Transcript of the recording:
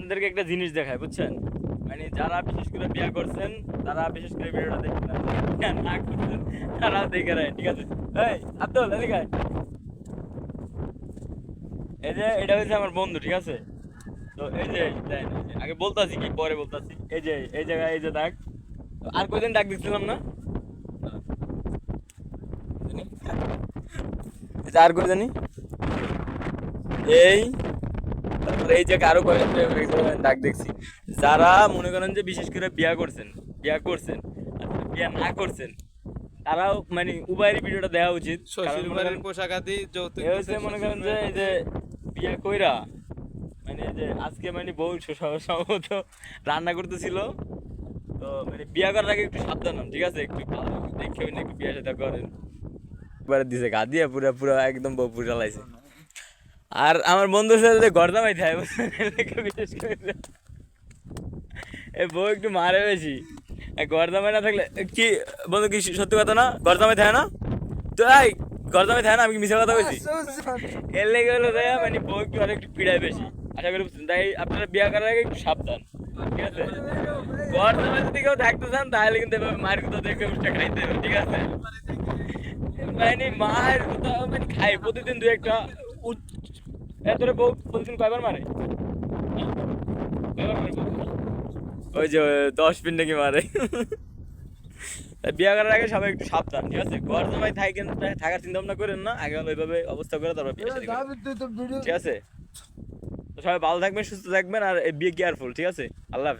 আপনাদেরকে একটা জিনিস দেখায় বুঝছেন, মানে যারা বিশেষ করে বিয়ে করছেন তারা বিশেষ করে ভিডিওটা দেখবেন, আর যারা না করছেন তারা দেখে রাখেন, ঠিক আছে? এই আব্দুল এদিকে আয়। এই যে এটা হচ্ছে আমার বন্ধু, ঠিক আছে? তো এই যে দেন, এই যে আগে বলতাছি কি পরে বলতাছি, এই যে এই জায়গায় এই যে দাগ। আর কয়দিন ডাক দিচ্ছিলাম না, এই যে আর কই জানি এই, তারপরে এই যে আরো কয়েকজন ডাক দেখছি। যারা মনে করেন যে বিশেষ করে বিয়া করছেন আর যারা বিয়া না করছেন, তারাও মানে উভয়েরই ভিডিওটা দেওয়া উচিত। কারণ শ্বশুর মনে বাড়ির করেন পোশাক আদি যৌতুক এ হচ্ছে মনে করেন যে এই যে বিয়া কইরা মানে এই যে আজকে মানে বউ সম্ভবত রান্না করতেছিল। তো মানে বিয়া করার আগে একটু সাবধান হন, ঠিক আছে? একটু ভালো দেখে একটু বিয়া সাথে করেন। একবারে দিছে গা দিয়ে পুরা পুরা একদম বউ পুরা লাইছে। আর আমার বন্ধুর সাথে যে গর্দামাই থাকে বুঝছেন, এলাকা বিশেষ করে এই বউ একটু মারে বেশি। গর্দামাই না থাকলে কি বন্ধু, কি সত্যি কথা না? গর্দামাই থাকে না তো? এই গর্দামাই থাকে না, আমি কি মিশা কথা বলছি? এর লেগে হলো যে মানে বউ একটু আর একটু পিড়ায় বেশি। আশা করি বুঝছেন, তাই আপনারা বিয়ে করার আগে একটু সাবধান, ঠিক আছে? গর্দামাই যদি কেউ থাকতে চান তাহলে কিন্তু এভাবে মায়ের কথা দেখে উঠে খাইতে হবে, ঠিক আছে? মানে মায়ের কথা মানে খাই প্রতিদিন দু একটা এতরে বউ প্রতিদিন কয়বার মারে? কয়বার মারে বউ? ওই যে 10 মিনিট নাকি মারে। তাই বিয়ে করার আগে সবাই একটু সাবধান, ঠিক আছে? ঘর জামাই থাকার চিন্তা ভাবনা করেন না, আগে হলো ওইভাবে অবস্থা করে তারপর বিয়ে শাদী করেন, ঠিক আছে? তো সবাই ভালো থাকবেন, সুস্থ থাকবেন, আর বিয়ে কেয়ারফুল, ঠিক আছে? আল্লাহ হাফেজ।